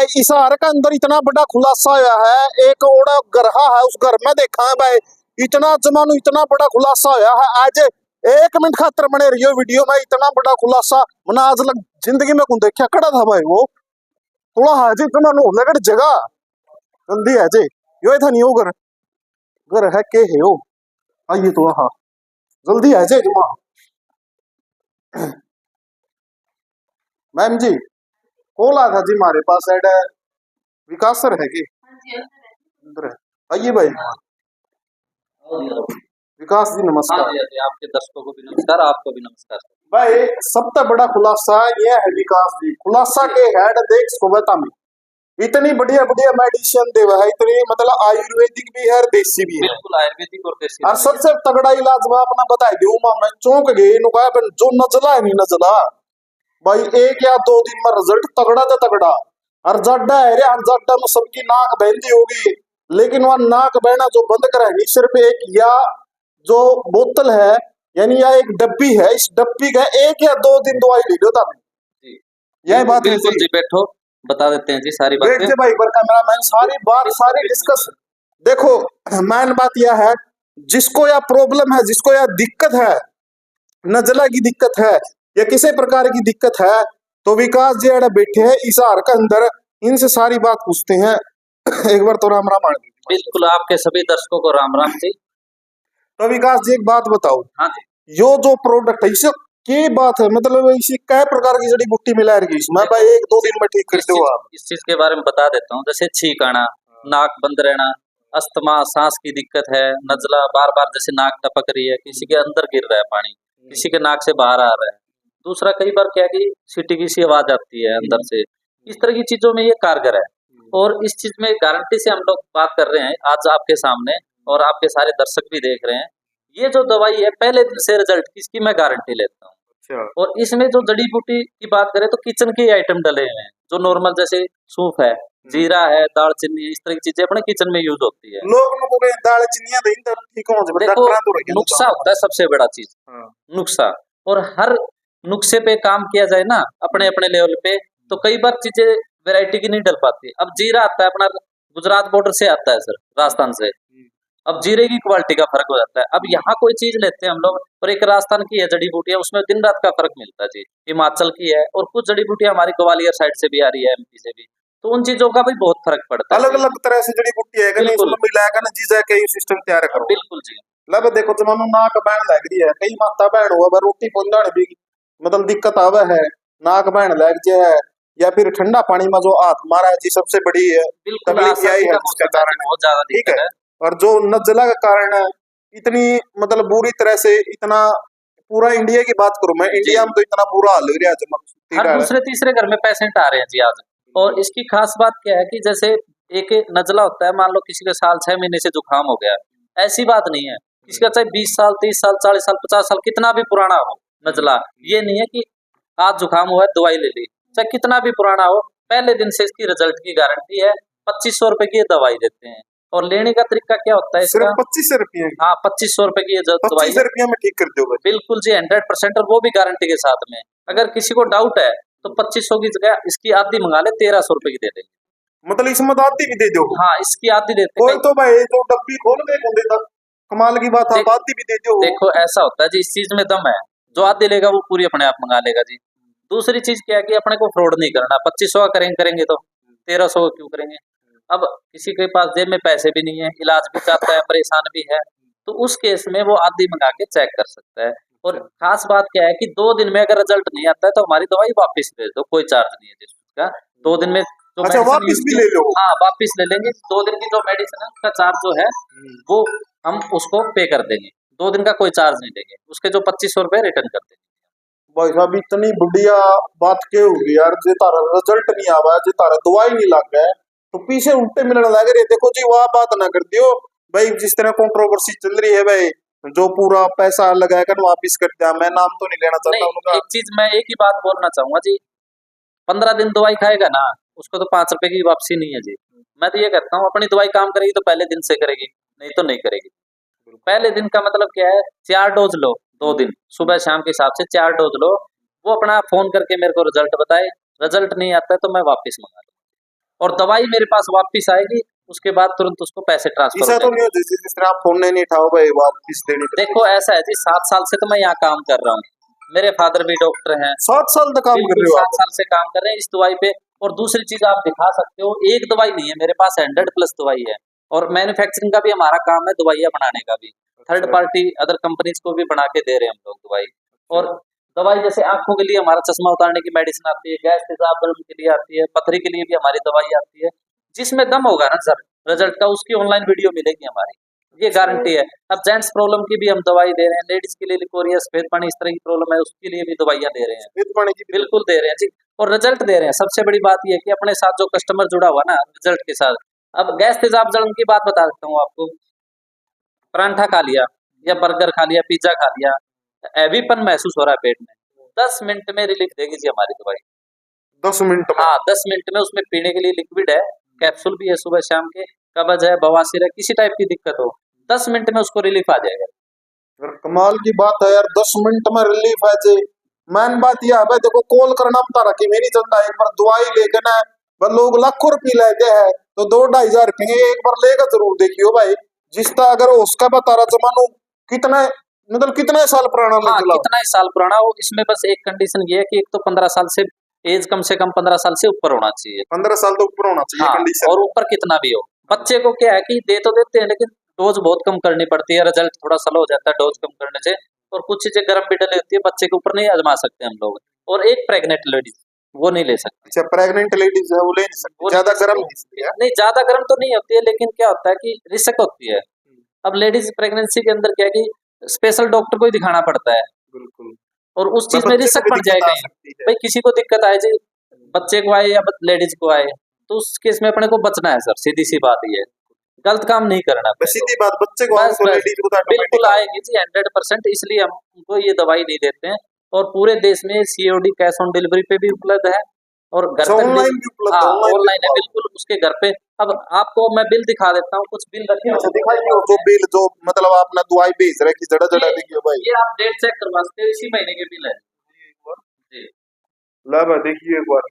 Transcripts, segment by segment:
भाई इस हार के अंदर इतना बड़ा खुलासा आया है। एक ओड़ा गरहा है, उस घर में देखा है भाई इतना जमानू इतना बड़ा खुलासा आया है। आज 1 मिनट खातर बने रहियो वीडियो में, इतना बड़ा खुलासा मैंने आज लग जिंदगी में कौन देखा कड़ा था भाई। वो थोड़ा हाजी इतना लगड़ जगह जल्दी है जी, यो था नहीं हो घर घर है के है हो आइए तो हाँ जल्दी है जी जुमा। मैम जी कॉल आया था जी हमारे पास एड विकास सर है कि अंदर है, आइए भाई। विकास जी नमस्कार। हाँ जी, आपके दर्शकों को भी नमस्कार, आपको भी नमस्कार। भाई सबसे बड़ा खुलासा ये है विकास जी, खुलासा के हेड देख इसको बता में इतनी बढ़िया बढ़िया मेडिसिन देवा है, इतनी मतलब आयुर्वेदिक भी है और देसी भी है। बिल्कुल आयुर्वेदिक और देसी। और सबसे तगड़ा इलाज मैं अपना बता दूं, मैं चौंक गई जो नजला है नहीं नजला भाई 1 या 2 दिन में रिजल्ट तगड़ा था तगड़ा। और जड्डा है रे, हर जड्डा में सबकी नाक बहती होगी, लेकिन वह नाक बहना जो बंद कराएगी सिर्फ एक या जो बोतल है यानी या एक डब्बी है, इस डब्बी का 1 या 2 दिन दवाई ले लो तब यही बात है बिल्कुल जी। बैठो बता देते हैं जी सारी बातें। बैठ भाई पर कैमरा मैन सारी बात सारी डिस्कस। देखो मैन बात यह है जिसको या प्रॉब्लम है, जिसको या दिक्कत है, नजला की दिक्कत है या किसी प्रकार की दिक्कत है, तो विकास जी अड़ा बैठे हैं इस हार के अंदर, इनसे सारी बात पूछते हैं। एक बार तो राम राम। बिल्कुल आपके सभी दर्शकों को राम राम जी। तो विकास जी एक बात बताओ, हाँ जी, यो जो प्रोडक्ट है इसे क्या बात है, मतलब इसी कै प्रकार की जड़ी बूटी मिला रही इसमें भाई 1-2 दिन में ठीक कर दो आप। इस चीज के बारे में बता देता हूँ। जैसे छींक आना, नाक बंद रहना, अस्थमा, सांस की दिक्कत है, नजला, बार बार जैसे नाक टपक रही है, किसी के अंदर गिर रहा है पानी, किसी के नाक से बाहर आ रहा है, दूसरा कई बार क्या कि सीटी की सी आवाज आती है अंदर से, इस तरह की चीजों में ये कारगर है। और इस चीज में गारंटी से हम लोग बात कर रहे हैं आज आपके सामने, और आपके सारे दर्शक भी देख रहे हैं। ये जो दवाई है पहले दिन से रिजल्ट की, इसकी मैं गारंटी लेता हूँ। और इसमें जो जड़ी बूटी की बात करें तो किचन के आइटम डले हुए हैं, जो नॉर्मल जैसे सूफ है, जीरा है, दालचीनी, इस तरह की चीजें अपने किचन में यूज होती है। लोग दालचीनी देखो नुक्सा होता है सबसे बड़ा चीज, नुक्सा। और हर नुक्से पे काम किया जाए ना अपने अपने लेवल पे, तो कई बार चीजें वैरायटी की नहीं डल पाती। अब जीरा आता है अपना गुजरात बॉर्डर से आता है सर, राजस्थान से, अब जीरे की क्वालिटी का फर्क हो जाता है। अब यहाँ कोई चीज लेते हैं हम लोग, और एक राजस्थान की है जड़ी बूटी है, उसमें दिन रात का फर्क मिलता है जी। हिमाचल की है, और कुछ जड़ी बूटियां हमारी ग्वालियर साइड से भी आ रही है, एमपी से भी, तो उन चीजों का भी बहुत फर्क पड़ता है। अलग अलग तरह से जड़ी बूटी है, इसमें मिलाकर ना चीज है कई सिस्टम तैयार करो। बिल्कुल जी। लब देखो जमानो नाक बहन लग रही है, कई माता बहन हुआ रोटी पहुंचाने भी मतलब दिक्कत आवे है, नाक बहन लग जाए या फिर ठंडा पानी में जो हाथ मारा है जी सबसे बड़ी है तकलीफ यही है, उसका कारण बहुत ज्यादा ठीक है। और जो नजला का कारण है इतनी मतलब बुरी तरह से, इतना पूरा इंडिया की बात करूं मैं, इंडिया में तो इतना बुरा हाल हो रहा है, हर दूसरे तीसरे घर में पेशेंट आ रहे हैं जी आज। और इसकी खास बात क्या है कि जैसे एक नजला होता है, मान लो किसी के साल 6 महीने से जुकाम हो गया, ऐसी बात नहीं है। किसी का चाहे 20 साल 30 साल 40 साल 50 साल कितना भी पुराना हो नजला, ये नहीं है कि आज जुकाम हुआ है दवाई ले ली, चाहे कितना भी पुराना हो, पहले दिन से इसकी रिजल्ट की गारंटी है। 2500 रुपए की दवाई देते हैं। और लेने का तरीका क्या होता है सिर्फ 2500 रुपये? हाँ 2500 रुपए की दवाई 2500 रुपये में ठीक कर दोगे? बिल्कुल जी 100%, और वो भी गारंटी के साथ में। अगर किसी को डाउट है तो 2500 की जगह इसकी आधी मंगा ले, 1300 रुपए की दे देंगे। मतलब इसमें तो आधी भी दे दो? हाँ इसकी आधी देते कोई तो भाई जो डब्बी खोल के बोल देता कमाल की बात, आप आधी भी दे दो। देखो ऐसा होता है जी, इस चीज में दम है, जो आधी लेगा वो पूरी अपने आप मंगा लेगा जी। दूसरी चीज क्या है कि अपने को फ्रॉड नहीं करना, 2500 का करेंगे तो 1300 क्यों करेंगे। अब किसी के पास जेब में पैसे भी नहीं है, इलाज भी चाहता है, परेशान भी है, तो उस केस में वो आधी मंगा के चेक कर सकता है। और खास बात क्या है कि 2 दिन में अगर रिजल्ट नहीं आता है तो हमारी दवाई वापस भेज दो, कोई चार्ज नहीं है जिसका। 2 दिन में जो अच्छा वापस भी ले लो? हाँ वापस ले लेंगे। 2 दिन की जो मेडिसिन है उसका चार्ज जो है वो हम उसको पे कर देंगे, 2 दिन का कोई चार्ज नहीं देंगे, उसके जो 2500 रुपए रिटर्न कर देंगे। भाई साहब इतनी बढ़िया बात क्या होगी यार, जे तारा रिजल्ट नहीं आवा, जे तारा दवाई नहीं लग गए तो पीछे उल्टे मिलने लग रहे। देखो जी वह बात ना कर दियो भाई, जिस तरह कंट्रोवर्सी चल रही है भाई, जो पूरा पैसा लगाकर वापिस कर दिया, मैं नाम तो नहीं लेना चाहता उनका। एक चीज मैं एक ही बात बोलना चाहूंगा जी, 15 दिन दवाई खाएगा ना उसको तो 5 रुपए की वापसी नहीं है जी। मैं तो ये कहता हूँ अपनी दवाई काम करेगी तो पहले दिन से करेगी, नहीं तो नहीं करेगी। पहले दिन का मतलब क्या है, 4 डोज लो 2 दिन, सुबह शाम के हिसाब से 4 डोज लो, वो अपना फोन करके मेरे को रिजल्ट बताए, रिजल्ट नहीं आता है तो मैं वापस मंगा लूँ। और दवाई मेरे पास वापस आएगी, उसके बाद तुरंत उसको पैसे ट्रांसफर ऐसा हो तो जाएंगे। नहीं होता जिस तरह आप फोन नहीं उठाओ भाई वापस देनी पड़ेगी। देखो ऐसा है जी, 7 साल से तो मैं यहाँ काम कर रहा हूँ, मेरे फादर भी डॉक्टर हैं, 7 साल तक काम कर बिल्कुल रहे हो 7 आप? साल से काम कर रहे हैं इस दवाई पे। और दूसरी चीज आप दिखा सकते हो, एक दवाई नहीं है मेरे पास, 100+ दवाई है। और मैन्युफैक्चरिंग का भी हमारा काम है, दवाइयाँ बनाने का भी, थर्ड अच्छा। पार्टी अदर कंपनीज को भी बना के दे रहे हैं हम लोग दवाई। और दवाई जैसे आंखों के लिए हमारा चश्मा उतारने की मेडिसिन आती है, गैस तेजाब गर्म के लिए आती है, पथरी के लिए भी हमारी दवाई आती है। जिसमें दम होगा ना सर रिजल्ट का, उसकी ऑनलाइन वीडियो मिलेगी हमारी, ये गारंटी है। अब जेंट्स प्रॉब्लम की भी हम दवाई दे रहे हैं, लेडीज के लिए लिकोरिया सफेद पानी इस तरह की प्रॉब्लम है उसके लिए भी दवाइयाँ दे रहे हैं, सफेद पानी की भी बिल्कुल दे रहे हैं जी। और रिजल्ट दे रहे हैं। सबसे बड़ी बात यह है कि अपने साथ जो कस्टमर जुड़ा हुआ ना रिजल्ट के साथ। अब गैस तेजाब जलन की बात बता देता हूँ आपको, परांठा खा लिया या बर्गर खा लिया, पिज्जा खा लिया, हैवीपन महसूस हो रहा है पेट में, 10 मिनट में रिलीफ देगी जी हमारी दवाई। 10 मिनट में? हाँ 10 मिनट में। उसमें पीने के लिए लिक्विड है, कैप्सूल भी है सुबह शाम के, कब्ज है, बवासीर है, किसी टाइप की दिक्कत हो 10 मिनट में उसको रिलीफ आ जाएगा। यार कमाल की बात है यार, 10 मिनट में रिलीफ है जी। मैन बात यह है भाई, देखो कॉल करना बता रखी मेरी जनता, एक बार दवाई लेके ना वह लोग लाखों रुपये लेते हैं, तो 2-2.5 हजार रुपये एक बार लेकर जरूर देखियो भाई। जिसका अगर उसका बता रहा जमानो कितना, मतलब कितने साल पुराना हाँ निकला? कितना ही साल पुराना हो, इसमें बस एक कंडीशन ये है कि एक तो 15 साल से एज कम से कम 15 साल से ऊपर होना चाहिए। 15 साल तो ऊपर होना चाहिए हाँ कंडीशन। और ऊपर कितना भी हो। बच्चे को क्या है कि दे तो देते हैं लेकिन डोज बहुत कम करनी पड़ती है, रिजल्ट थोड़ा स्लो हो जाता है डोज कम करने से। और कुछ चीजें गर्म भी डली होती है, बच्चे के ऊपर नहीं आजमा सकते हम लोग। और एक प्रेग्नेंट लेडीज वो नहीं ले सकती, अच्छा, प्रेग्नेंट लेडीज है वो ले नहीं वो सकती, नहीं ज्यादा ले गर्म सकती। नहीं इसलिए। नहीं ज्यादा गर्म तो नहीं होती है, लेकिन क्या होता है कि रिस्क होती है। अब लेडीज प्रेगनेंसी के अंदर क्या है कि स्पेशल डॉक्टर को ही दिखाना पड़ता है, बिल्कुल। और उस मैं चीज में बच्चे को रिस्क भी बढ़ दिक्कत जाएगा आ ही। सकती है। भाई किसी को दिक्कत आए जी, बच्चे को आए या लेडीज को आए, तो उस केस में अपने को बचना है सर, सीधी सी बात ये है, गलत काम नहीं करना बस अपने को। सीधी बात, बच्चे को बस तो बस लेडीज को तो बिल्कुल ऑटोमेटिक आएगी जी 100%, इसलिए हम उनको ये दवाई नहीं देते हैं। और पूरे देश में COD कैश ऑन डिलीवरी पे भी उपलब्ध है, और घर अच्छा तक भी। ऑनलाइन भी उपलब्ध हाँ है, ऑनलाइन भी ऑनलाइन है मंगाओ। बिल्कुल, उसके घर पे। अब आपको मैं बिल दिखा देता हूँ, कुछ बिल रखे अच्छा होंगे दिखाइए जो बिल, जो मतलब आपने दवाई भेज रहे की जड़ा जड़ा देखिए भाई। ये आप डेट चेक करवा सकते हो, इसी महीने के बिल है जी। ला भाई देखिए एक बार।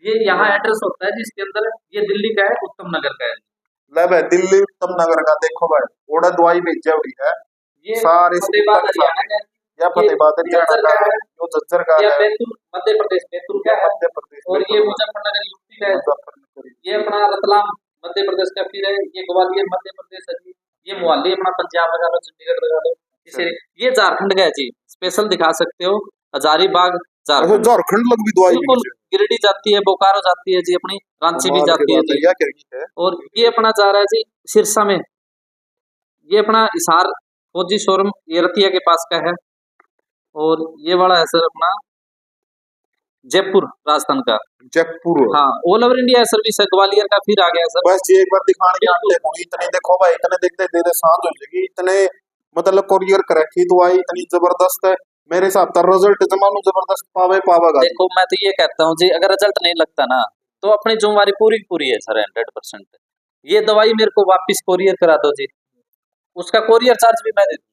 ये यहाँ एड्रेस होता है जिसके अंदर, ये दिल्ली का है, उत्तम नगर का है। ला भाई दिल्ली उत्तम नगर का देखो भाई, ओड़ा दवाई भेजा हुई है ये सारे फतेहाबाद हरियाणा का है, या ये फतेहाबाद हरियाणा झज्जर का का है, है, जो झज्जर का या है, बैतूल मध्य प्रदेश बैतूल का या है, मध्य प्रदेश में और ये मुजफ्फरनगर यूपी का है, मुजफ्फरनगर। ये अपना रतलाम मध्य प्रदेश का फिर है, ये ग्वालियर मध्य प्रदेश है जी, ये मोहाली अपना पंजाब लगा लो, चंडीगढ़ लगा लो, इसे ये झारखंड का है जी। स्पेशल दिखा सकते हो, हजारीबाग अच्छा झारखंड, झारखंड लग भी दवाई बिल्कुल। भेज गिरिडीह जाती है, बोकारो जाती है जी, अपनी रांची भी कमाल की जाती है बात है, जी। या क्या है। और ये अपना जा रहा है जी सिरसा में, ये अपना हिसार फौजी शोरूम ये रतिया के पास का है। और ये वाला है सर अपना जयपुर राजस्थान का। जयपुर। हाँ ऑल ओवर इंडिया सर्विस है, ग्वालियर का फिर आ गया सर। बस जी एक बार दिखाने के बिल्कुल। आते हैं, इतने देखो भाई, इतने देखते देते सांझ हो जाएगी, इतने मतलब कोरियर कर रखी दवाई इतनी जबरदस्त है। मेरे हिसाब से रिजल्ट जमानो जबरदस्त पावेगा। देखो मैं तो ये कहता हूँ जी, अगर रिजल्ट नहीं लगता ना तो अपनी जिम्मेवारी पूरी पूरी है सर 100%। ये दवाई मेरे को वापस कोरियर करा दो जी, उसका कोरियर चार्ज भी मैं दे दूंगा।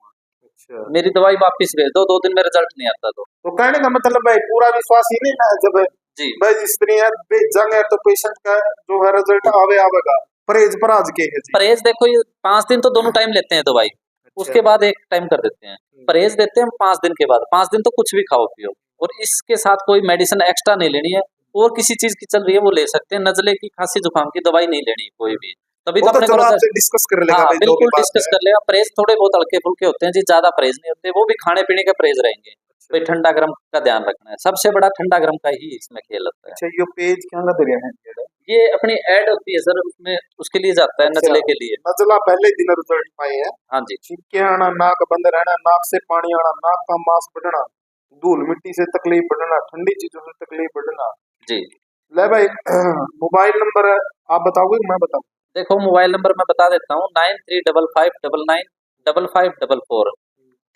अच्छा मेरी दवाई वापस भेज दो, 2 दिन में रिजल्ट नहीं आता तो कहने का मतलब भाई पूरा विश्वास ही नहीं ना है, जब जी। भाई जिस तरह भेजांगे तो पेशेंट का जो है रिजल्ट आवेगा। परहेज पराज के है जी। परहेज देखो, ये 5 दिन तो दोनों टाइम लेते हैं दवाई, उसके बाद एक टाइम कर देते हैं। परहेज देते हैं 5 दिन के बाद, 5 दिन तो कुछ भी खाओ पियो, और इसके साथ कोई मेडिसिन एक्स्ट्रा नहीं लेनी है। और किसी चीज की चल रही है वो ले सकते हैं, नजले की खांसी जुकाम की दवाई नहीं लेनी कोई भी, तभी वो तो तो अपने को चलो रिजल्ट। आपसे डिस्कस कर लेगा हाँ भाई, जो भी बिल्कुल बात डिस्कस है। कर लेगा। परहेज थोड़े बहुत हल्के फुल्के होते हैं जी, ज्यादा परहेज नहीं होते, वो भी खाने पीने का परहेज रहेंगे। भाई ठंडा गर्म का ध्यान रखना है, सबसे बड़ा ठंडा गर्म का ही इसमें खेल होता है। अच्छा ये पेज क्या लग रहा है? ये अपनी ऐड होती है सर, उसमें उसके लिए जाता है, नजले के लिए। नजला पहले दिन रिजल्ट पाए हैं। हाँ जी छींके आना, नाक बंद रहना, नाक से पानी आना, नाक का मांस बढ़ना, धूल मिट्टी से तकलीफ बढ़ना, ठंडी चीजों से तकलीफ बढ़ना। जी। ले भाई मोबाइल नंबर आप बताओगे मैं बताऊं? देखो मोबाइल नंबर मैं बता देता हूँ, 9355995544,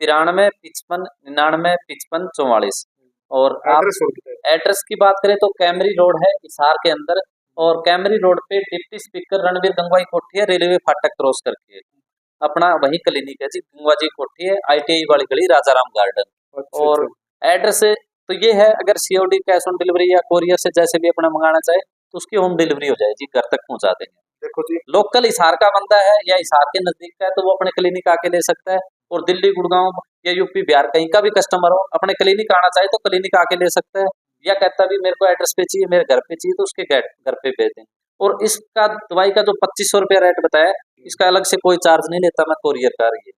9355995544। और आप एड्रेस और बताइए। एड्रेस की बात करें तो कैमरी रोड है हिसार के अंदर, और कैमरी रोड पे डिप्टी स्पीकर रणवीर गंगवाई कोठी है, रेलवे फाटक क्रॉस करके अपना वही क्लिनिक है जी, गंगवा जी कोठी है, ITI वाली गली, राजाराम गार्डन। अच्छा और एड्रेस तो ये है, अगर COD कैश ऑन डिलीवरी या कोरियर से जैसे भी अपना मंगाना चाहे तो उसकी होम डिलीवरी हो जाएगी, घर तक पहुंचा देंगे। देखो जी, लोकल हिसार का बंदा है या हिसार के नजदीक का है तो वो अपने क्लिनिक आके ले सकता है, और दिल्ली गुड़गांव या यूपी बिहार कहीं का भी कस्टमर हो अपने क्लिनिक आना चाहे तो क्लिनिक आके ले सकता है, या कहता भी मेरे को एड्रेस पे चाहिए, मेरे घर पे चाहिए, तो उसके घर पे भेज दें। और इसका दवाई का जो 2500 रुपया रेट बताया, इसका अलग से कोई चार्ज नहीं लेता मैं कोरियर का, ये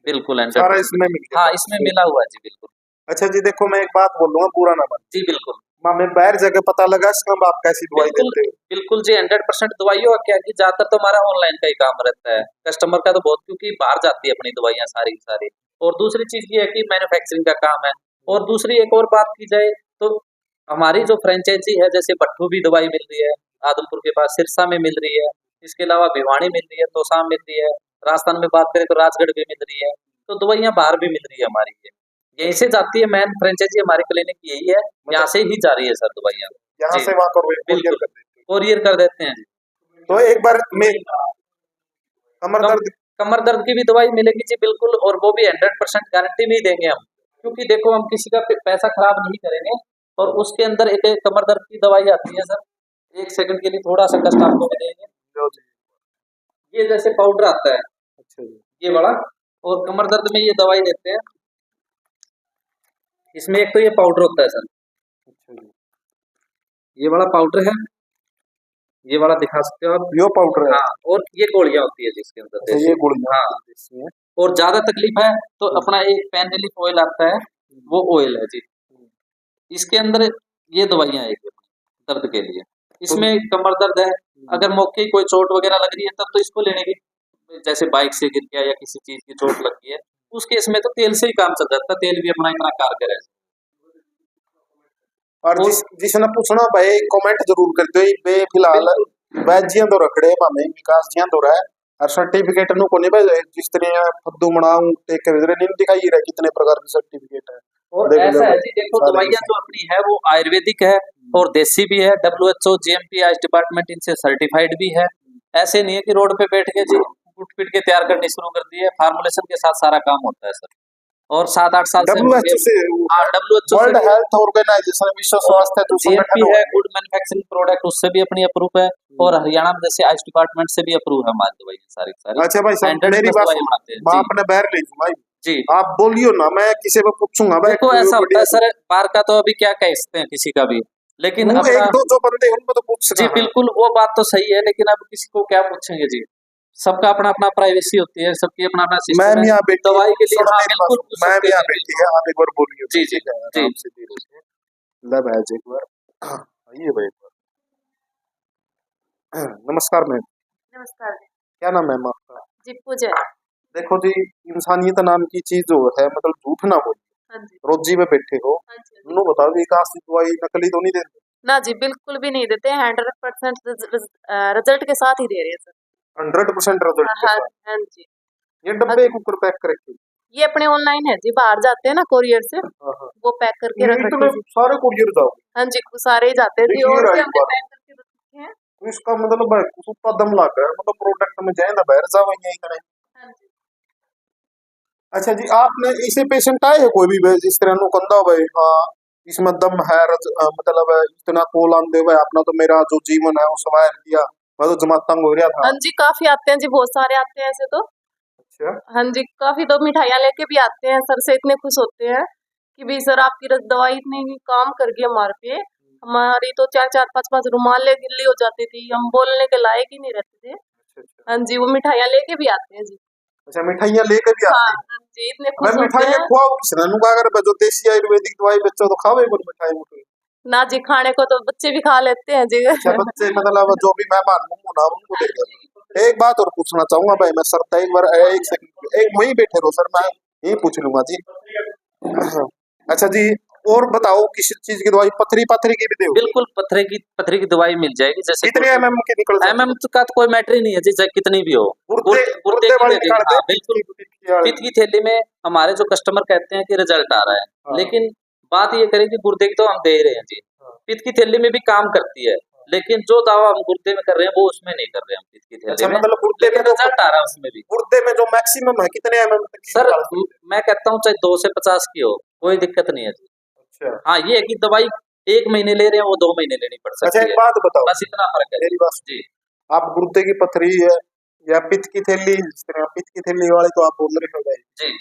बिल्कुल 100%। सारा इसमें मिल गया। हाँ, इसमें मिला हुआ है जी, बिल्कुल। अच्छा जी, देखो मैं एक बात बोलूंगा, पूरा ना मान, जी बिल्कुल हमें बाहर जगह पता लगा इसका आप कैसी दवाई बिल्कुल देते हो। बिल्कुल जी, 100% दवाइयों का क्या है कि ज्यादातर तो हमारा ऑनलाइन का ही काम रहता है, कस्टमर का तो बहुत, क्योंकि बाहर जाती है अपनी दवाइयाँ सारी की सारी। और दूसरी चीज ये है कि मैन्युफैक्चरिंग का काम है। और दूसरी एक और बात की जाए तो हमारी जो फ्रेंचाइजी है, जैसे भट्टू भी दवाई मिल रही है आदमपुर के पास, सिरसा में मिल रही है, इसके अलावा भिवानी मिल रही है, तोसाम मिल रही है, राजस्थान में बात करें तो राजगढ़ भी मिल रही है, तो दवाइयाँ बाहर भी मिल रही है हमारी। यहीं से जाती है, मेन फ्रेंचाइजी हमारी क्लिनिक यही है, यहाँ से ही जा रही है सर दवाइयाँ। यहाँ जी से वहां पर बिल्कुल courier कर देते कोरियर कर देते हैं जी। हो। तो एक बार में कमर कम, दर्द, कमर दर्द की भी दवाई मिलेगी जी बिल्कुल, और वो भी 100% गारंटी में ही देंगे हम, क्योंकि देखो हम किसी का पैसा खराब नहीं करेंगे। और उसके अंदर एक कमर दर्द की दवाई आती है सर, 1 सेकंड के लिए थोड़ा सा कष्ट आपको भी देंगे। जो जी, ये जैसे पाउडर आता है अच्छा जी, ये वाला, और कमर दर्द में ये दवाई देते हैं, इसमें एक तो ये पाउडर होता है सर, अच्छा जी, ये वाला पाउडर है, ये वाला दिखा सकते हो आप। यो पाउडर है। हाँ, और ये गोलियां होती है जिसके अंदर अच्छा, देसी। ये गोलियां हाँ, देसी हैं। और ज्यादा तकलीफ है तो अपना एक पेन रिलीफ ऑयल आता है, वो ऑयल है जी, इसके अंदर ये दवाइयां एक दर्द के लिए। इसमें कमर दर्द है, अगर मौके की कोई चोट वगैरह लग रही है तब तो इसको लेने की, जैसे बाइक से गिर गया या किसी चीज की चोट लग गई है, उस केस में तो तेल से ही काम चल जाता है, तेल भी अपना इतना कारगर है। और और जिसने पूछना भाई कमेंट जरूर कर दो, बे फिलहाल वैजियां तो रखड़े भावे विकास जियां तो रहा है, और सर्टिफिकेट नु कोनी भाई जिस तरह फद्दू मनाऊ टेक कर नहीं दिखाई रहा कितने प्रकार के सर्टिफिकेट है। और देख ऐसा लो है जी, देखो सारे दवाइयाँ जो अपनी है वो आयुर्वेदिक है और देसी भी है, WHO GMP आज डिपार्टमेंट इनसे सर्टिफाइड भी है। ऐसे नहीं है कि रोड पे बैठ के जी उठ पीट के तैयार करनी शुरू कर दी है, फार्मुलेशन के साथ सारा काम होता है सर। और 7-8 साल से WHO से, हाँ, WHO वर्ल्ड से हेल्थ ऑर्गेनाइजेशन, विश्व स्वास्थ्य GMP संगठन है, गुड मैन्युफैक्चरिंग प्रोडक्ट, उससे भी अपनी अप्रूव है। और हरियाणा में जैसे आयुष डिपार्टमेंट से भी अप्रूव है हमारी दवाई सारी की सारी। अच्छा भाई साहब 100+ मेरी बात दवाई सुनो, बनाते हैं मैं जी। अपने बैर ले लूं भाई, जी आप बोलियो ना, मैं किसी को पूछूंगा भाई। देखो ऐसा होता है सर, बार का तो अभी क्या कह सकते हैं किसी का भी, लेकिन वो अपना एक दो जो बंदे हैं, उनको तो पूछ जी सका। बिल्कुल वो बात तो सही है, लेकिन अब किसी को क्या पूछेंगे जी, सबका अपना अपना प्राइवेसी होती है, सबकी अपना अपना सिस्टम मैम है। यहाँ बैठी दवाई के लिए सुनो हाँ मेरी बात बिल्कुल सुनो, पूछ मैम सकते यहाँ हैं बैठी है, आप एक बार बोलियो। जी जी ठीक है, जी। आराम से धीरे से लब है जी, एक बार हाँ, आइए भाई एक बार। नमस्कार मैम, नमस्कार क्या नाम है मैम आपका? जी। पूजा है। देखो जी, इंसानियत नाम की चीज जो है, मतलब झूठ ना बोलो, हाँ जी। रोजी में बैठे हो, हाँ जी। उन्होंने बताओ विकास की दवाई नकली तो नहीं देते? ना जी, बिल्कुल भी नहीं देते। 100% रिजल्ट के साथ ही दे रहे हैं सर। 100% रिजल्ट के हाँ साथ। हाँ जी। ये डब्बे कुकर पैक करके? ये अपने ऑनलाइन है जी, बाहर जाते हैं ना कोरियर से, हाँ हाँ, वो पैक करके रख रखे इतने हैं जी। सारे कुरियर जाओ, हाँ जी, सारे ही जाते हैं जी, देखिए और भी राइट हमने बात। पैक करके रख रखे हैं। तो इसका मतलब है कुत्ता दम लग गया, मतलब प्रोडक्ट में जाए ना बाहर जाओ यही करें। हाँ जी। अच्छा जी, आपने इसे पेशेंट आए हैं कोई भी भाई जिस तरह नु कंधा भाई हाँ इसमें दम है, मतलब इतना कोल आंदे हुए अपना तो मेरा जो जीवन है वो सवार किया, मैं तो जमा तंग हो रहा था। हाँ जी, काफी आते हैं जी, बहुत सारे आते हैं ऐसे तो। अच्छा, हाँ जी, काफी तो मिठाइयाँ लेके भी आते हैं सर से, इतने खुश होते हैं कि भाई सर आपकी दवाई इतनी काम कर गई हमारे पे। हमारी तो 4-4, 5-5 रुमाले गिल्ली हो जाती थी, हम बोलने के लायक ही नहीं रहते थे। अच्छा, अच्छा, हाँ जी, वो मिठाइयाँ लेके भी आते हैं जी। अच्छा मिठाइयाँ लेके भी हाँ आते हैं? हाँ जी, इतने मैं खुश होते मिठाइयाँ हैं। खुआओ किसने नु, अगर जो देसी आयुर्वेदिक दवाई बेचो तो खावे कोई मिठाई मुठाई? ना जी, खाने को तो बच्चे भी खा लेते हैं जी। अच्छा बच्चे, मतलब जो भी मेहमान होंगे ना उनको देगा। एक बात और पूछना चाहूंगा भाई मैं सर, एक बार एक सेकंड एक वहीं बैठे रहो सर, मैं यही पूछ लूंगा जी। अच्छा जी, और बताओ किसी चीज की दवाई, पथरी पथरी की भी दे? बिल्कुल पथरी की दवाई मिल जाएगी, जैसे कितने एमएम की निकल जाती है? MM का तो कोई मैटर ही नहीं है जी, चाहे कितनी भी हो। गुर्दे गुर्दे गुर्दे की वाली दे देंगे, निकाल दे, हाँ बिल्कुल। वाली। पित्त की थैली में हमारे जो कस्टमर कहते हैं कि रिजल्ट आ रहा है, हाँ। लेकिन बात ये करें कि गुर्दे की तो हम दे ही रहे हैं जी, हाँ। पित्त की थैली में भी काम करती है, लेकिन जो दावा हम गुर्दे में कर रहे हैं वो उसमें नहीं कर रहे हम पित्त की अच्छा, थैली में, मतलब गुर्दे में लेकिन रिजल्ट आ रहा है उसमें भी। गुर्दे में जो मैक्सिमम है कितने एमएम तक की सर निकाल सकते हैं? मैं कहता हूँ चाहे 2 से 50 की हो, कोई दिक्कत नहीं है जी। अच्छा, हाँ, ये है कि दवाई 1 महीने ले रहे हैं वो 2 महीने लेनी पड़ अच्छा सकती एक है, बात बताओ, बस इतना फर्क है मेरी बात जी। आप गुर्दे की पथरी है या पित्त की थैली, जिस तरह पित्त की थैली वाले तो आप बोल रहे हो भाई जी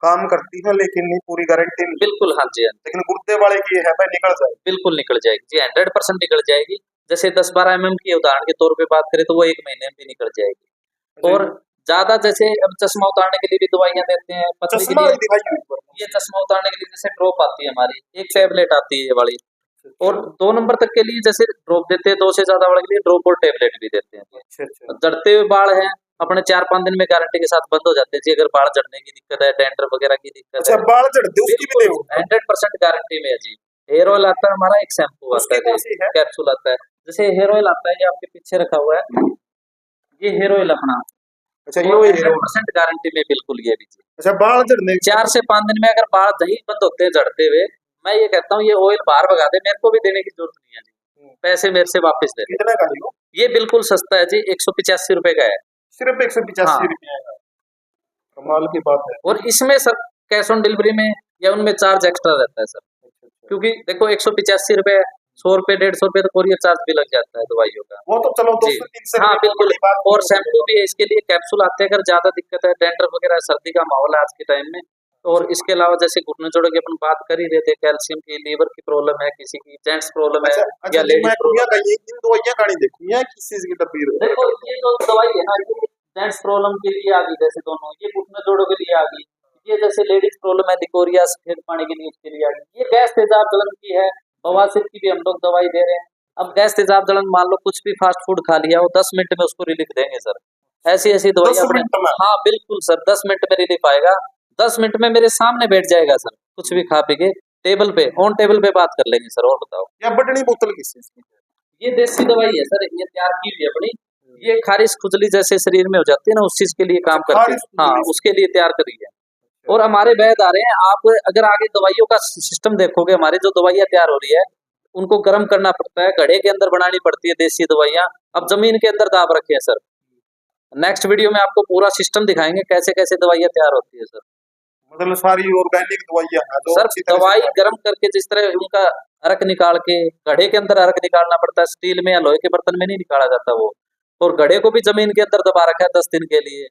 काम करती है लेकिन नहीं पूरी गारंटी नहीं, बिल्कुल, हाँ जी, हाँ जी, लेकिन गुर्दे वाले की ये है भाई निकल जाए। बिल्कुल निकल जाएगी जी, 100% निकल जाएगी। जैसे 10-12 की उदाहरण के तौर पे बात करें तो वो 1 महीने में भी निकल जाएगी। अच्छा, और ज्यादा जैसे अब चश्मा उतारने के लिए भी दवाइयां देते हैं, पथरी के चश्मा लिए भी दिखाई ऊपर। ये चश्मा उतारने के लिए जैसे ड्रॉप आती है हमारी, एक टैबलेट आती है ये वाली, और अच्छा 2 नंबर तक के लिए जैसे ड्रॉप देते हैं, 2 से ज्यादा बाल के लिए ड्रॉप और टैबलेट भी देते हैं। अच्छा अच्छा जड़ते हुए बाल हैं अपने 4-5 दिन में गारंटी के साथ बंद हो जाते हैं जी। अगर बाल झड़ने की दिक्कत है, डेंड्रफ वगैरह की दिक्कत अच्छा है, बाल झड़ते उसकी भी बिल्कुल देवो, 100% गारंटी में है जी। हेयर ऑयल आता है हमारा, एक शैम्पू आता उसकी है कौन जी, सी है? कैप्सूल आता है। जैसे हेयर ऑयल आता है, ये आपके पीछे रखा हुआ है, ये हेयर ऑयल अपना, अच्छा ये और वही है। 100% गारंटी में बिल्कुल ये भी जी। अच्छा बाल झड़ने 4 से 5 दिन में अगर बाल नहीं बंद होते हैं झड़ते हुए, मैं ये कहता हूँ ये ऑयल बाहर भगा दे, मेरे को भी देने की जरूरत नहीं है जी, पैसे मेरे से वापस ले ले। कितना का है वो? ये बिल्कुल सस्ता है जी, 185 रुपए का है। सिर्फ 185 हाँ, रुपया का, कमाल की बात है। और इसमें सर कैश ऑन डिलीवरी में या उनमें चार्ज एक्स्ट्रा रहता है सर, अच्छा, अच्छा। क्योंकि देखो 185 रुपए, 100 रुपए, 150 रुपए तो कोरियर चार्ज भी लग जाता है दवाइयों का वो तो चलो जी। 200-300 हाँ रुपये बिल्कुल, बड़ी बात और नहीं शैम्पू भी है इसके लिए, कैप्सूल आते हैं अगर ज्यादा दिक्कत है, डेंड्रफ वगैरह, सर्दी का माहौल है आज के टाइम में। और इसके अलावा जैसे घुटने जोड़ों की अपन बात कर ही रहे थे, कैल्शियम की, लीवर की प्रॉब्लम है किसी की, जेंट्स प्रॉब्लम है अच्छा अच्छा या जी मैं लेडीज कुड़िया प्रॉब्लम का है। ये इन दवाइयां कहानी देखी है किस चीज की डब्बी है? देखो ये जो दवाई है ना, ये जेंट्स प्रॉब्लम के लिए आ गई, जैसे दोनों ये घुटने जोड़ों के लिए आ गई, ये जैसे लेडीज प्रॉब्लम है लिकोरिया सफेद पानी के लिए, उसके लिए आ गई। ये गैस तेजाब जलन की है, बवासीर की भी हम लोग दवाई दे रहे हैं। अब गैस तेजाब जलन मान लो कुछ भी फास्ट फूड खा लिया, वो 10 मिनट में उसको रिलीफ देंगे सर, ऐसी ऐसी 10 दवाइयां अपने। मिनट में? हाँ बिल्कुल सर, 10 मिनट में रिलीफ आएगा, 10 मिनट में मेरे सामने बैठ जाएगा सर, कुछ भी खा पी के टेबल पे, ऑन टेबल पे बात कर लेंगे सर। और बताओ, या बटनी बोतल किस चीज की है? ये देसी दवाई है सर, ये तैयार की हुई है अपनी, ये खारिश खुजली जैसे शरीर में हो जाती है ना, उस चीज के लिए काम अच्छा, करती है। खारिश हाँ खुजली। उसके लिए तैयार करी है। और हमारे वैद आ रहे हैं, आप अगर आगे दवाइयों का सिस्टम देखोगे, हमारी जो दवाइयां तैयार हो रही है उनको गर्म करना पड़ता है, घड़े के अंदर बनानी पड़ती है देसी दवाइयां, अब जमीन के अंदर दाब रखे हैं सर। नेक्स्ट वीडियो में आपको पूरा सिस्टम दिखाएंगे कैसे कैसे दवाइयां तैयार होती है सर। मतलब सारी ऑर्गेनिक दवाइयां हैं जो सर अच्छी तरह से दवाई तैयार गर्म करके, जिस तरह उनका अर्क निकाल के, घड़े के अंदर अर्क निकालना पड़ता है, स्टील में या लोहे के बर्तन में नहीं निकाला जाता वो, और घड़े को भी जमीन के अंदर दबा रखा है 10 दिन के लिए,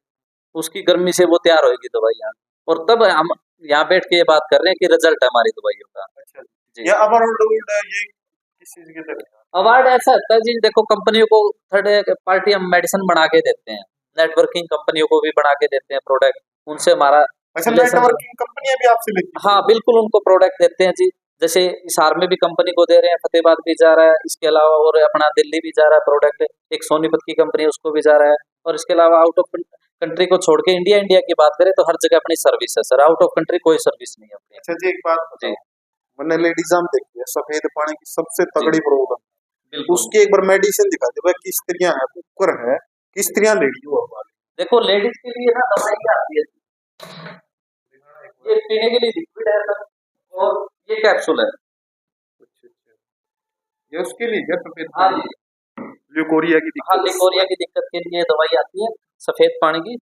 उसकी गर्मी से वो तैयार होगी दवाइयाँ, और तब हम यहाँ बैठ के ये बात कर रहे हैं कि रिजल्ट है हमारी दवाइयों का अच्छा जी। या अमरगोल्ड ये किस चीज के तहत? अवार्ड ऐसा होता है जी, देखो कंपनियों को थर्ड पार्टी हम मेडिसिन बना के देते हैं, नेटवर्किंग कंपनियों को भी बना के देते हैं प्रोडक्ट, उनसे हमारा अच्छा रिलेशन। नेटवर्किंग कंपनियां भी आपसे लेती हैं? हाँ बिल्कुल, उनको प्रोडक्ट देते हैं जी, जैसे हिसार में भी कंपनी को दे रहे हैं, फतेहाबाद भी जा रहा है, इसके अलावा और अपना दिल्ली भी जा रहा है प्रोडक्ट, एक सोनीपत की कंपनी है उसको भी जा रहा है, और इसके अलावा आउट ऑफ कंट्री को छोड़ के इंडिया इंडिया की बात करें तो हर जगह अपनी सर्विस है सर, आउट ऑफ कंट्री कोई सर्विस नहीं है अपनी। अच्छा जी एक बात जी बताओ, मैंने लेडीजाम देखी है सफेद पानी की सबसे तगड़ी प्रॉब्लम, बिल्कुल। उसकी एक बार मेडिसिन दिखा दे भाई, किस स्त्रियां हैं कुकर है, किस स्त्रियां लेडी हो हमारी? देखो लेडीज के लिए ना दवाई क्या आती है, ये पीने के लिए लिक्विड है सर, और ये कैप्सूल है। अच्छा अच्छा ये उसके लिए है सफेद हाँ पानी, जी, ल्यूकोरिया की हाँ दिक्कत? लिकोरिया की दिक्कत के लिए दवाई आती है सफेद पानी की,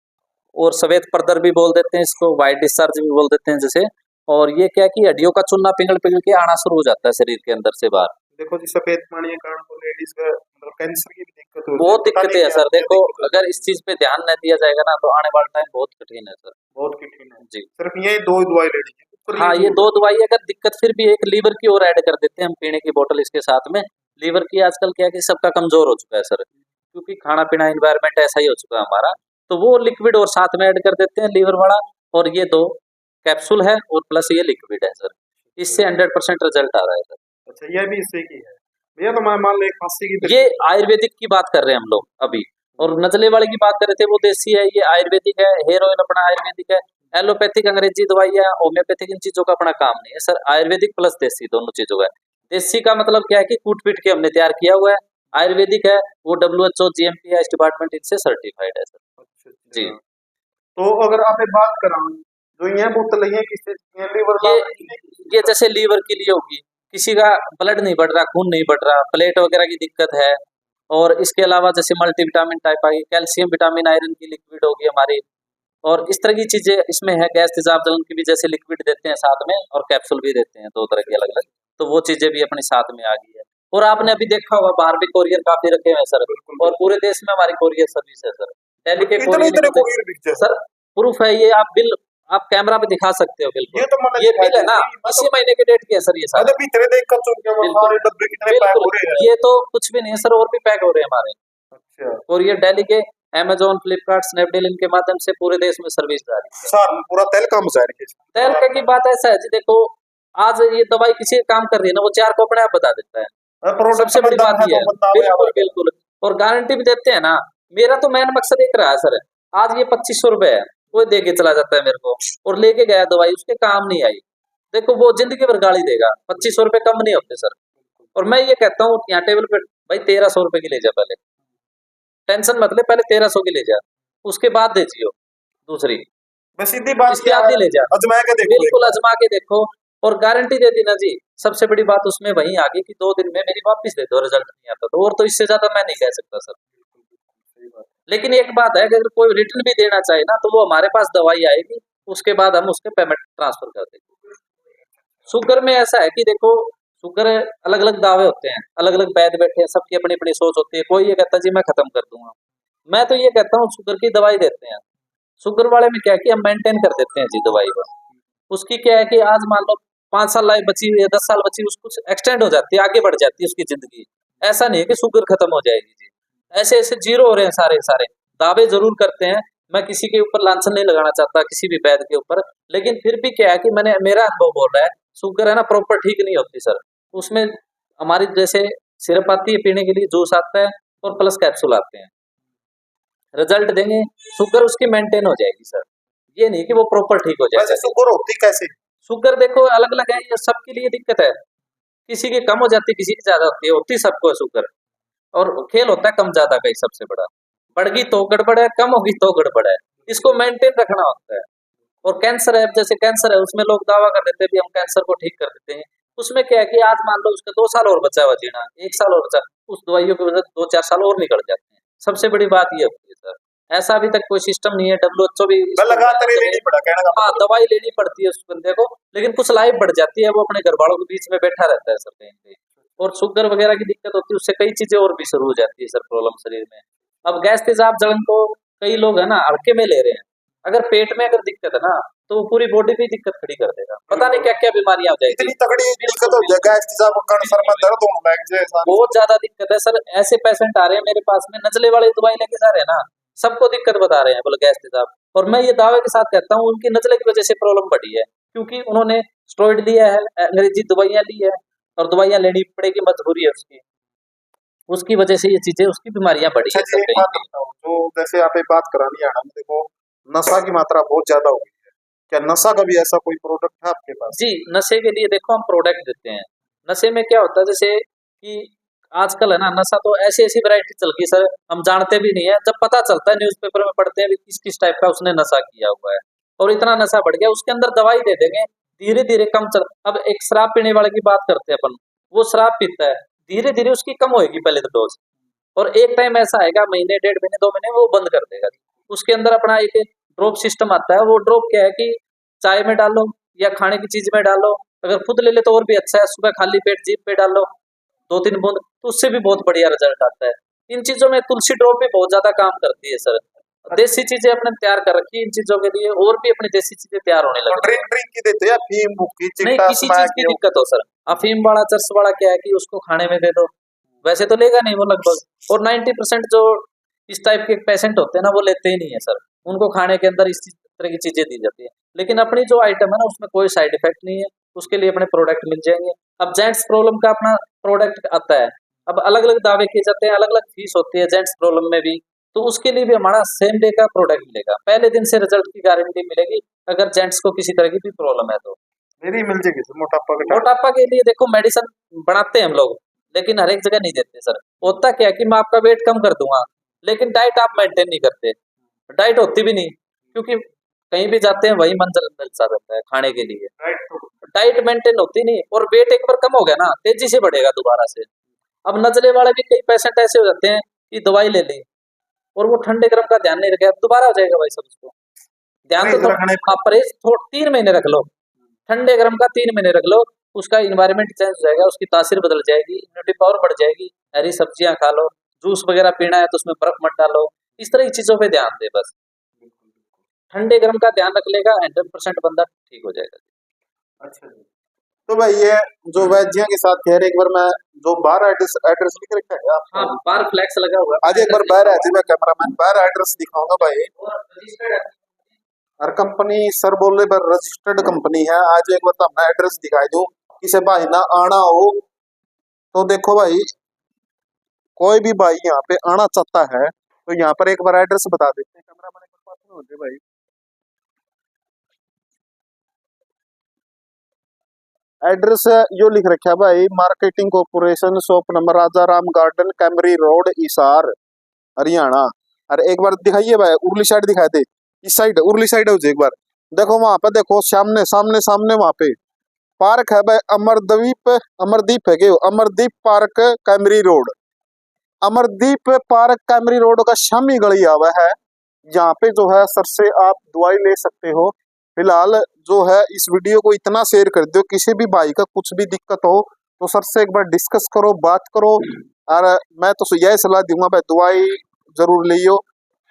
और सफेद परदर भी बोल देते हैं इसको, व्हाइट डिस्चार्ज भी बोल देते हैं जैसे। और ये क्या कि हड्डियों का चूना पिघल पिघल के आना शुरू हो जाता है शरीर के अंदर से बाहर, देखो जी सफेद पानी के कारण तो लेडीज का मतलब कैंसर की भी दिक्कत होती बहुत है, पता दिक्कतें नहीं है क्या सर। क्या देखो दिक्कत है। अगर इस चीज पे ध्यान न दिया जाएगा ना तो आने वाला टाइम बहुत कठिन है सर बहुत कठिन है जी। सिर्फ यही दो दवाई लेनी है ऊपर हाँ यूज ये हो 2 दवाई, अगर दिक्कत फिर भी एक लीवर की और ऐड कर देते हैं हम, पीने की बोतल इसके साथ में। लीवर की आजकल क्या है कि सबका कमजोर हो चुका है सर, क्योंकि खाना पीना इन्वायरमेंट ऐसा ही हो चुका है हमारा, तो वो लिक्विड और साथ में ऐड कर देते हैं लीवर वाला, और ये 2 कैप्सूल है और प्लस ये लिक्विड है सर, इससे 100% रिजल्ट आ रहा है सर। अच्छा यह भी इससे की है भैया, तो मैं मान लो एक खांसी की ये आयुर्वेदिक की बात कर रहे हैं हम लोग अभी, और नजले वाले की बात कर रहे थे वो देसी है, ये आयुर्वेदिक है, हेयर ऑयल अपना आयुर्वेदिक है, एलोपैथिक अंग्रेजी दवाई है, होम्योपैथिक इन चीजों का अपना काम नहीं है सर, आयुर्वेदिक प्लस देसी दोनों चीजों का है। देसी का मतलब क्या है कि कूट पीट के हमने तैयार किया हुआ है, आयुर्वेदिक है वो WHO GMP इस डिपार्टमेंट इनसे सर्टिफाइड है सर अच्छा जी। अच्छा तो अगर आप एक बात कराऊं जो ये बोतल है किससे लीवर ये जैसे लीवर के लिए होगी, किसी का ब्लड नहीं बढ़ रहा, खून नहीं बढ़ रहा, प्लेट वगैरह की दिक्कत है, और इसके अलावा जैसे मल्टीविटामिन टाइप आ गई, कैल्शियम विटामिन आयरन की लिक्विड होगी हमारी, और इस तरह की चीजें इसमें है। गैस तेजाब जलन की भी जैसे लिक्विड देते हैं साथ में, और कैप्सूल भी देते हैं, 2 तरह की अलग अलग। तो वो चीजें भी अपने साथ में आ गई है। और आपने अभी देखा होगा बाहर भी कोरियर काफी रखे हुए हैं सर, और पूरे देश में हमारी कोरियर सर्विस है सर। दिल्ली के इतने कोरियर इतने में कोरियर बिकते हैं सर प्रूफ है, ये आप बिल आप कैमरा पे दिखा सकते हो। बिल्कुल ये तो मैंने ये दिखाई बिल है ना, थी, मैं इसी महीने के डेट की है सर ये सारे। मैंने भीतरे देख कर चुन के वो बिल्कुल सारे डब्बे कितने पैक हो रहे हैं। ये तो कुछ भी नहीं है सर, और भी पैक हो रहे हैं हमारे अच्छा, कोरियर। दिल्ली के अमेजोन, फ्लिपकार्ट, स्नैपडील इनके माध्यम से पूरे देश में सर्विस जारी है। सर पूरा तेल कम जा रही है। तहलका की बात ऐसा है जी, देखो आज ये दवाई किसी का काम कर रही है ना, वो 4 को अपने आप बता देता है। सबसे बड़ी बात ये है, बिल्कुल बिल्कुल। और गारंटी भी देते हैं ना। मेरा तो मेन मकसद एक रहा है सर, आज ये 2500 रुपए है, कोई दे के चला जाता है मेरे को और लेके गया दवाई, उसके काम नहीं आई, देखो वो जिंदगी भर गाली देगा। 2500 रुपए कम नहीं होते सर। और मैं ये कहता हूँ यहाँ टेबल पे भाई 1300 रुपए की ले जा, पहले टेंशन मत ले, पहले 1300 की ले जा, उसके बाद दे जियो दूसरी, मैं सीधी बात इसके आधी ले जा, अजमा के देखो। बिल्कुल अजमा के देखो। और गारंटी दे दी ना जी, सबसे बड़ी बात उसमें वही आ गई कि 2 दिन में मेरी वापस दे दो, रिजल्ट नहीं आता तो। और तो इससे ज्यादा मैं नहीं कह सकता सर। लेकिन एक बात है कि अगर कोई रिटर्न भी देना चाहे ना, तो वो हमारे पास दवाई आएगी, उसके बाद हम उसके पेमेंट ट्रांसफर कर देंगे। शुगर में ऐसा है कि देखो, शुगर अलग अलग दावे होते हैं, अलग अलग वैद्य बैठे हैं, सबकी अपनी अपनी सोच होती है। कोई ये कहता है जी मैं खत्म कर दूंगा, मैं तो ये कहता हूँ शुगर की दवाई देते हैं। शुगर वाले में क्या है कि हम मेंटेन कर देते हैं जी दवाई को। उसकी क्या है कि आज मान लो 5 साल लाइफ बची हुई है, 10 साल बची, उसको एक्सटेंड हो जाती है, आगे बढ़ जाती है उसकी जिंदगी। ऐसा नहीं है कि शुगर खत्म हो जाएगी जी, ऐसे ऐसे जीरो हो रहे हैं सारे सारे। दावे जरूर करते हैं, मैं किसी के ऊपर लांछन नहीं लगाना चाहता, किसी भी वैद्य के ऊपर, लेकिन फिर भी क्या है कि मेरा अनुभव बोल रहा है, शुगर है ना प्रॉपर ठीक नहीं होती सर। उसमें हमारी जैसे सिरप आती है पीने के लिए, जूस आता है और प्लस कैप्सूल आते हैं, रिजल्ट देंगे, शुगर उसकी मेंटेन हो जाएगी सर। ये नहीं कि वो प्रॉपर ठीक हो जाएगी। शुगर होती कैसे? शुगर देखो अलग अलग है, ये सबके लिए दिक्कत है, किसी की कम हो जाती है, किसी की ज्यादा होती है सबको शुगर। और खेल होता है कम ज्यादा का ही सबसे बड़ा, बढ़ गई तो गड़बड़ है, कम होगी तो गड़बड़ है, इसको मेंटेन रखना होता है। और कैंसर है, जैसे कैंसर है उसमें लोग दावा कर देते हैं कि हम कैंसर को ठीक कर देते हैं। उसमें क्या है कि आज मान लो उसका 2 साल और बचा हुआ जीना, 1 साल और बचा, उस दवाइयों की वजह से 2-4 साल और निकल जाते हैं। सबसे बड़ी बात ये होती है सर, ऐसा अभी तक कोई सिस्टम नहीं है। WHO भी लगातार लेनी पड़ा, कहने का हाँ दवाई लेनी पड़ती है उस बंदे को, लेकिन कुछ लाइफ बढ़ जाती है, वो अपने घर वालों के बीच में बैठा रहता है सर कहीं कहीं। और शुगर वगैरह की दिक्कत होती है, उससे कई चीजें और भी शुरू हो जाती है सर प्रॉब्लम शरीर में। अब गैस तेजाब जलन को कई लोग है ना हल्के में ले रहे हैं, अगर पेट में अगर दिक्कत है ना तो वो पूरी बॉडी पे दिक्कत खड़ी कर देगा, पता नहीं क्या क्या बीमारियां हो जाएगी। इतनी तगड़ी दिक्कत हो जाएगा, गैस तेजाब कण सर में दर्द होने लग जाए, बहुत ज्यादा दिक्कत है सर। ऐसे पेशेंट आ रहे हैं मेरे पास में, नजले वाली दवाई लेके जा रहे हैं ना, सबको दिक्कत बता रहे हैं बोले गैस तेजाब। और मैं ये दावे के साथ कहता हूँ उनकी नजले की वजह से प्रॉब्लम बढ़ी है, क्योंकि उन्होंने स्टेरॉइड लिया है, अंग्रेजी दवाइयां ली है, और दवाइयां लेनी पड़ेगी, मजबूरी है उसकी, उसकी वजह से ये चीजें, उसकी बीमारियां बढ़ी है सर कहीं कहीं। तो जैसे आप एक बात करानी है ना, देखो नशा की मात्रा बहुत ज्यादा हो गई है, क्या नशा का भी ऐसा कोई प्रोडक्ट है आपके पास? जी नशे के लिए देखो हम प्रोडक्ट देते हैं। नशे में क्या होता है, जैसे कि आजकल है ना नशा तो ऐसी ऐसी वैरायटी चल गई सर, हम जानते भी नहीं है, जब पता चलता है न्यूज़पेपर में पढ़ते हैं किस किस टाइप का उसने नशा किया हुआ है, और इतना नशा बढ़ गया, उसके अंदर दवाई दे देंगे, धीरे धीरे कम चल। अब एक शराब पीने वाले की बात करते हैं अपन, वो शराब पीता है, धीरे धीरे उसकी कम होगी पहले तो डोज, और एक टाइम ऐसा आएगा महीने 1.5 महीने 2 महीने वो बंद कर देगा। उसके अंदर अपना एक ड्रॉप सिस्टम आता है, वो ड्रॉप क्या है कि चाय में डालो या खाने की चीज में डालो, अगर खुद ले ले तो और भी अच्छा है, सुबह खाली पेट जीभ पे डालो 2-3 बूंद, तो उससे भी बहुत बढ़िया रिजल्ट आता है। इन चीजों में तुलसी ड्रॉप भी बहुत ज्यादा काम करती है सर। देसी चीजें अपने तैयार कर रखी है इन चीजों के लिए, और भी अपनी देसी चीजें तैयार होने लगी। ड्रिंक की देते हैं, अफीम भुक्की नहीं चिट्टा किसी चीज की दिक्कत हो सर, अफीम वाला चर्स वाला क्या है कि उसको खाने में दे दो, वैसे तो लेगा नहीं वो लगभग, और 90% जो इस टाइप के पेशेंट होते हैं ना वो लेते ही नहीं है सर, उनको खाने के अंदर इस तरह की चीजें दी जाती है। लेकिन अपनी जो आइटम है ना उसमें कोई साइड इफेक्ट नहीं है, उसके लिए अपने प्रोडक्ट मिल जाएंगे। अब जेंट्स प्रॉब्लम का अपना प्रोडक्ट आता है, अब अलग अलग दावे किए जाते हैं, अलग अलग फीस होती है जेंट्स प्रॉब्लम में भी, तो उसके लिए भी हमारा सेम डे का प्रोडक्ट मिलेगा, पहले दिन से रिजल्ट की गारंटी मिलेगी। अगर जेंट्स को किसी तरह की भी प्रॉब्लम है तो मेरी मिल जाएगी सर। मोटापा के लिए देखो मेडिसिन बनाते हैं हम लोग, लेकिन हर एक जगह नहीं देते सर। होता क्या है कि मैं आपका वेट कम कर दूंगा, लेकिन डाइट आप मेंटेन नहीं करते, डाइट होती भी नहीं, क्योंकि कहीं भी जाते हैं वही मंजर मिलता रहता है खाने के लिए, डाइट मेंटेन होती नहीं, और वेट एक बार कम हो गया ना तेजी से बढ़ेगा दोबारा से। अब नजले वाले भी कई पेशेंट ऐसे हो जाते हैं कि दवाई ले ली और वो ठंडे गर्म का ध्यान नहीं रखा, दोबारा हो जाएगा भाई सब उसको। ध्यान तो आप परहेज 3 महीने रख लो, ठंडे गर्म का 3 महीने रख लो, उसका इन्वायरमेंट चेंज हो जाएगा, उसकी तासीर बदल जाएगी, इम्यूनिटी पावर बढ़ जाएगी। हरी सब्जियां खा लो, जूस वगैरह पीना है तो उसमें बर्फ मत डालो, इस तरह की चीजों पे ध्यान दे बस। ठंडे गर्म का ध्यान रख लेगा, 100% बंदा ठीक हो जाएगा। अच्छा जी। तो भाई ये जो वैज्ञा के साथ कह रहे, एक बार मैं जो बाहर एड्रेस एड्रेस लिख रखा है हाँ, बार फ्लैक्स लगा हुआ है। आज एक बार बाहर है जी, मैं कैमरामैन बाहर एड्रेस दिखाऊंगा भाई। हर कंपनी सर बोल रहे पर रजिस्टर्ड कंपनी है। आज एक बार तो अपना एड्रेस दिखाई दूं, किसी भाई ना आना हो तो देखो भाई, कोई भी भाई यहाँ पे आना चाहता है तो यहाँ पर एक बार एड्रेस बता देते हैं। कैमरामैन एक बार पास में होते भाई, एड्रेस यो लिख रखा है भाई, marketing corporation, shop number Raja Ram garden, Kaimri road, Hisar, Haryana. अरे एक बार दिखाइए भाई, उर्ली साइड दिखाई दे, इस साइड उर्ली साइड हो जाए एक बार। देखो वहां पे, देखो सामने सामने सामने वहां पे पार्क है भाई, अमरदीप, अमरदीप है क्यों, Amardeep park Kamri road. Amardeep park Kamri road का शामी गली आवा है, यहाँ पे जो है सर से आप दवाई ले सकते हो। फिलहाल जो है इस वीडियो को इतना शेयर कर दो, किसी भी भाई का कुछ भी दिक्कत हो तो सर से एक बार डिस्कस करो, बात करो। और मैं तो यही सलाह दूंगा भाई, दवाई जरूर लियो,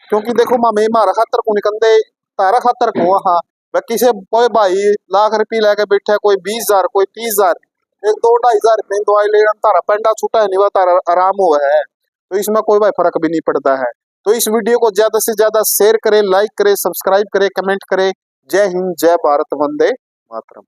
क्योंकि देखो मामे मारा खातर को निकंदे, तारा खातर को हाँ वह किसी कोई भाई लाख रुपये लेके बैठा, कोई 20,000 कोई 30,000, एक 2-2.5 रुपये दवाई ले तारा पेंडा छूटा है नहीं, वह तारा आराम हुआ है, तो इसमें कोई भाई फर्क भी नहीं पड़ता है। तो इस वीडियो को ज्यादा से ज्यादा शेयर करें, लाइक करें, सब्सक्राइब करें, कमेंट करें। जय हिंद, जय भारत, वंदे मातरम।